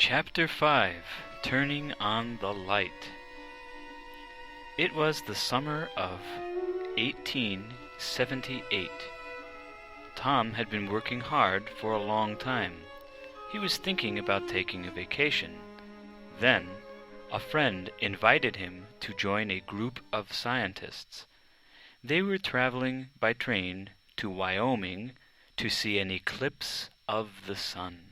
Chapter 5 Turning on the Light. It was the summer of 1878. Tom had been working hard for a long time. He was thinking about taking a vacation. Then, a friend invited him to join a group of scientists. They were traveling by train to Wyoming to see an eclipse of the sun.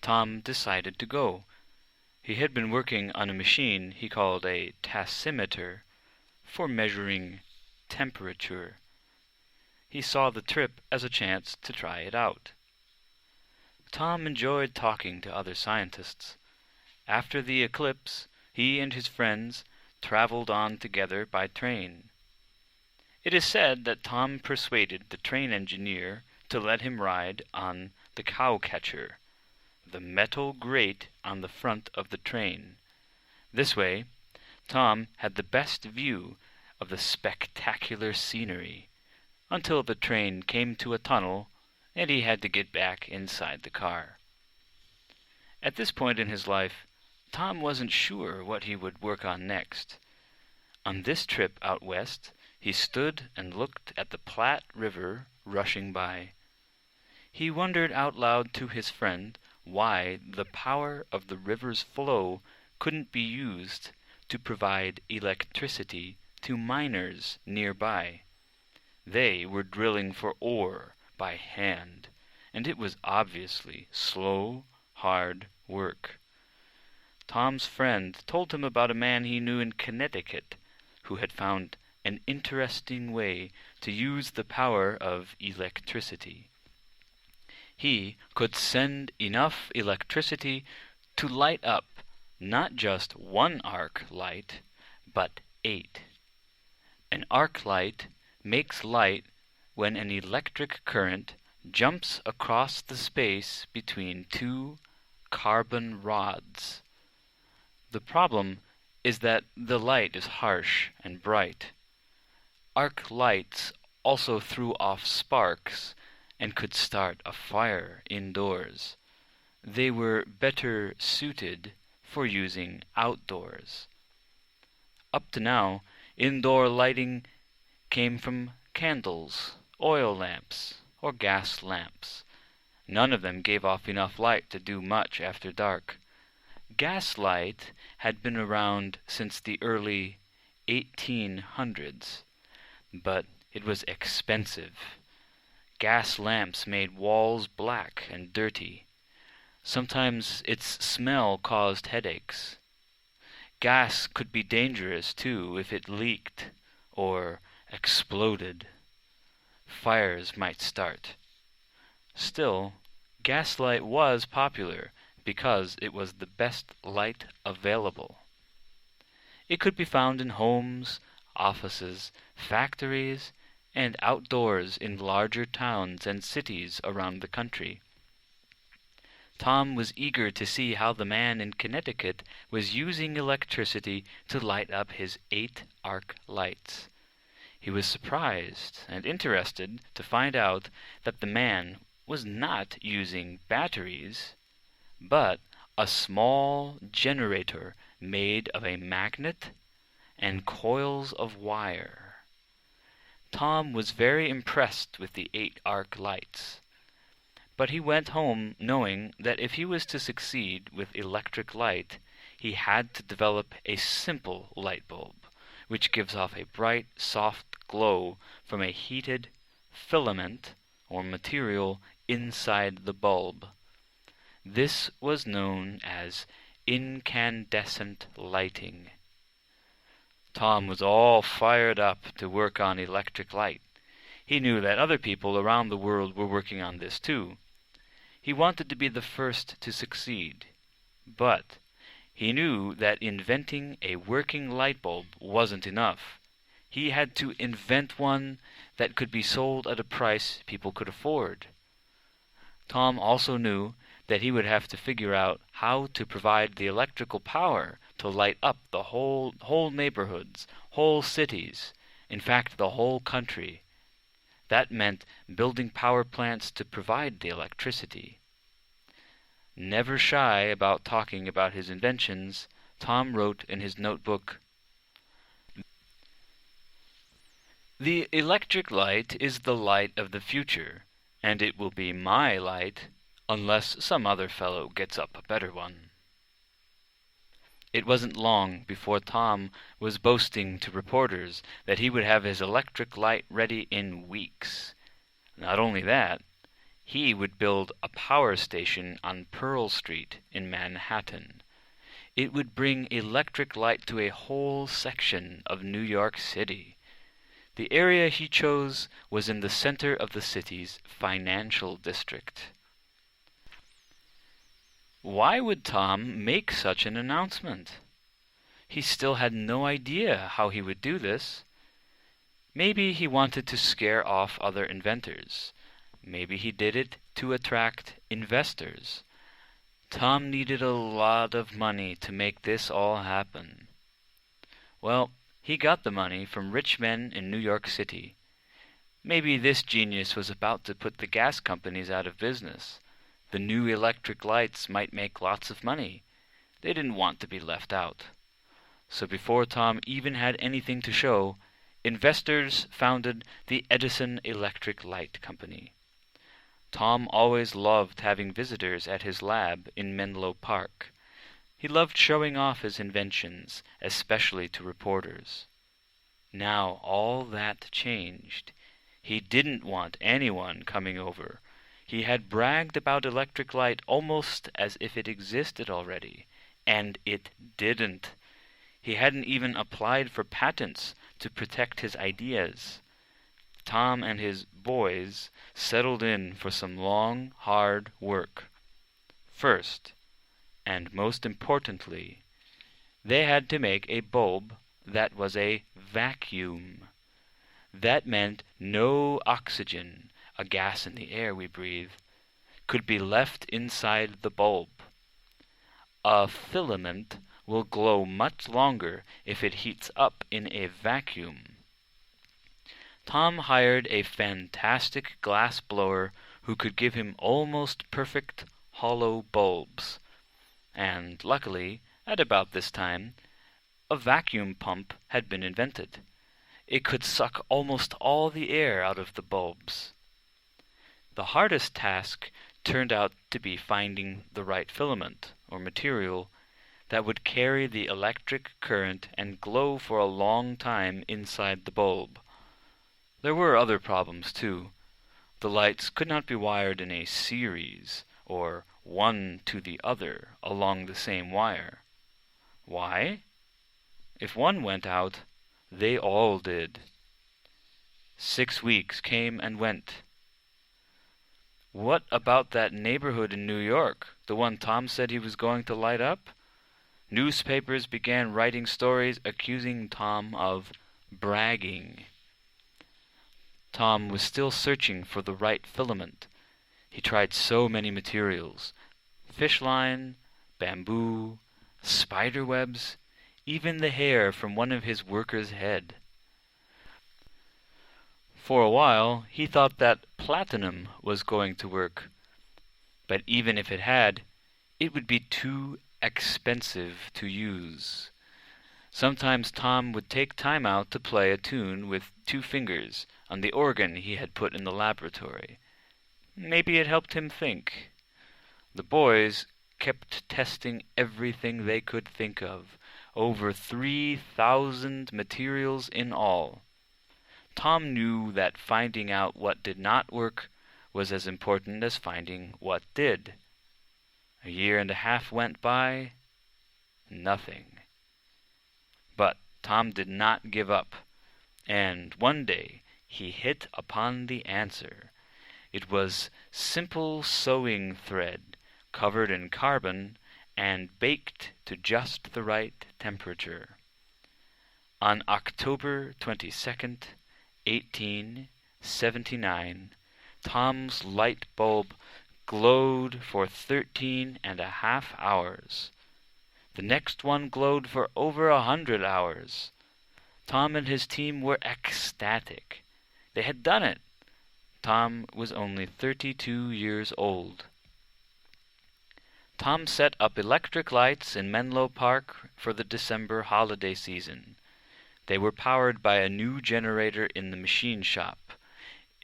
Tom decided to go. He had been working on a machine he called a tasimeter for measuring temperature. He saw the trip as a chance to try it out. Tom enjoyed talking to other scientists. After the eclipse, he and his friends traveled on together by train. It is said that Tom persuaded the train engineer to let him ride on the cowcatcher, the metal grate on the front of the train. This way, Tom had the best view of the spectacular scenery, until the train came to a tunnel and he had to get back inside the car. At this point in his life, Tom wasn't sure what he would work on next. On this trip out west, he stood and looked at the Platte River rushing by. He wondered out loud to his friend why the power of the river's flow couldn't be used to provide electricity to miners nearby. They were drilling for ore by hand, and it was obviously slow, hard work. Tom's friend told him about a man he knew in Connecticut who had found an interesting way to use the power of electricity. He could send enough electricity to light up not just one arc light, but 8. An arc light makes light when an electric current jumps across the space between two carbon rods. The problem is that the light is harsh and bright. Arc lights also threw off sparks and could start a fire indoors. They were better suited for using outdoors. Up to now, indoor lighting came from candles, oil lamps, or gas lamps. None of them gave off enough light to do much after dark. Gaslight had been around since the early 1800s, but it was expensive. Gas lamps made walls black and dirty. Sometimes its smell caused headaches. Gas could be dangerous, too, if it leaked or exploded. Fires might start. Still, gaslight was popular because it was the best light available. It could be found in homes, offices, factories, and outdoors in larger towns and cities around the country. Tom was eager to see how the man in Connecticut was using electricity to light up his 8 arc lights. He was surprised and interested to find out that the man was not using batteries, but a small generator made of a magnet and coils of wire. Tom was very impressed with the 8 arc lights, but he went home knowing that if he was to succeed with electric light, he had to develop a simple light bulb, which gives off a bright, soft glow from a heated filament or material inside the bulb. This was known as incandescent lighting. Tom was all fired up to work on electric light. He knew that other people around the world were working on this too. He wanted to be the first to succeed, but he knew that inventing a working light bulb wasn't enough. He had to invent one that could be sold at a price people could afford. Tom also knew that he would have to figure out how to provide the electrical power to light up the whole neighborhoods, whole cities, in fact the whole country. That meant building power plants to provide the electricity. Never shy about talking about his inventions, Tom wrote in his notebook, "The electric light is the light of the future, and it will be my light unless some other fellow gets up a better one." It wasn't long before Tom was boasting to reporters that he would have his electric light ready in weeks. Not only that, he would build a power station on Pearl Street in Manhattan. It would bring electric light to a whole section of New York City. The area he chose was in the center of the city's financial district. Why would Tom make such an announcement? He still had no idea how he would do this. Maybe he wanted to scare off other inventors. Maybe he did it to attract investors. Tom needed a lot of money to make this all happen. Well, he got the money from rich men in New York City. Maybe this genius was about to put the gas companies out of business. The new electric lights might make lots of money. They didn't want to be left out. So before Tom even had anything to show, investors founded the Edison Electric Light Company. Tom always loved having visitors at his lab in Menlo Park. He loved showing off his inventions, especially to reporters. Now all that changed. He didn't want anyone coming over. He had bragged about electric light almost as if it existed already, and it didn't. He hadn't even applied for patents to protect his ideas. Tom and his boys settled in for some long, hard work. First, and most importantly, they had to make a bulb that was a vacuum. That meant no oxygen, a gas in the air we breathe, could be left inside the bulb. A filament will glow much longer if it heats up in a vacuum. Tom hired a fantastic glass blower who could give him almost perfect hollow bulbs. And luckily, at about this time, a vacuum pump had been invented. It could suck almost all the air out of the bulbs. The hardest task turned out to be finding the right filament, or material, that would carry the electric current and glow for a long time inside the bulb. There were other problems, too. The lights could not be wired in a series, or one to the other, along the same wire. Why? If one went out, they all did. 6 weeks came and went. What about that neighborhood in New York, the one Tom said he was going to light up? Newspapers began writing stories accusing Tom of bragging. Tom was still searching for the right filament. He tried so many materials: fish line, bamboo, spider webs, even the hair from one of his workers' head. For a while, he thought that platinum was going to work. But even if it had, it would be too expensive to use. Sometimes Tom would take time out to play a tune with 2 fingers on the organ he had put in the laboratory. Maybe it helped him think. The boys kept testing everything they could think of, over 3,000 materials in all. Tom knew that finding out what did not work was as important as finding what did. A year and a half went by. Nothing. But Tom did not give up, and one day he hit upon the answer. It was simple sewing thread, covered in carbon and baked to just the right temperature. On October 22nd, 1879, Tom's light bulb glowed for 13.5 hours. The next one glowed for over 100 hours. Tom and his team were ecstatic. They had done it. Tom was only 32 years old. Tom set up electric lights in Menlo Park for the December holiday season. They were powered by a new generator in the machine shop.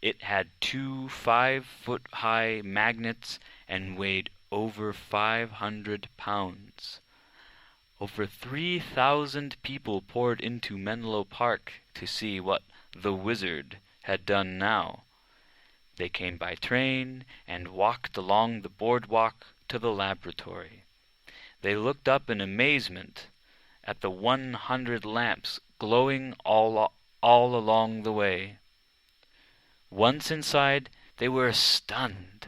It had 2 5-foot-high magnets and weighed over 500 pounds. Over 3,000 people poured into Menlo Park to see what the wizard had done now. They came by train and walked along the boardwalk to the laboratory. They looked up in amazement at the 100 lamps glowing all along the way. Once inside, they were stunned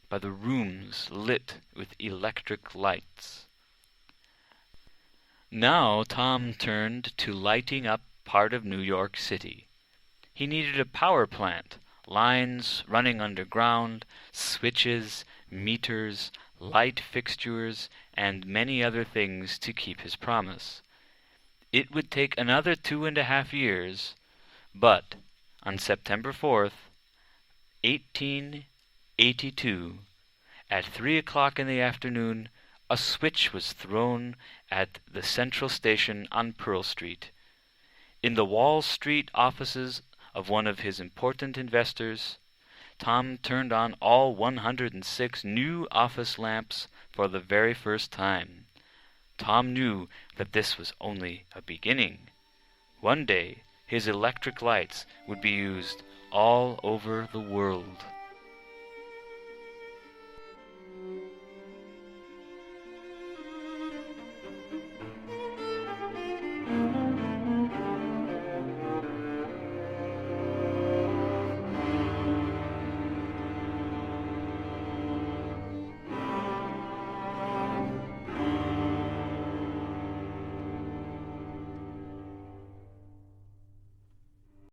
by the rooms lit with electric lights. Now Tom turned to lighting up part of New York City. He needed a power plant, lines running underground, switches, meters, light fixtures, and many other things to keep his promise. It would take another 2.5 years, but on September 4th, 1882, at 3 o'clock in the afternoon, a switch was thrown at the Central Station on Pearl Street. In the Wall Street offices of one of his important investors, Tom turned on all 106 new office lamps for the very first time. Tom knew that this was only a beginning. One day, his electric lights would be used all over the world.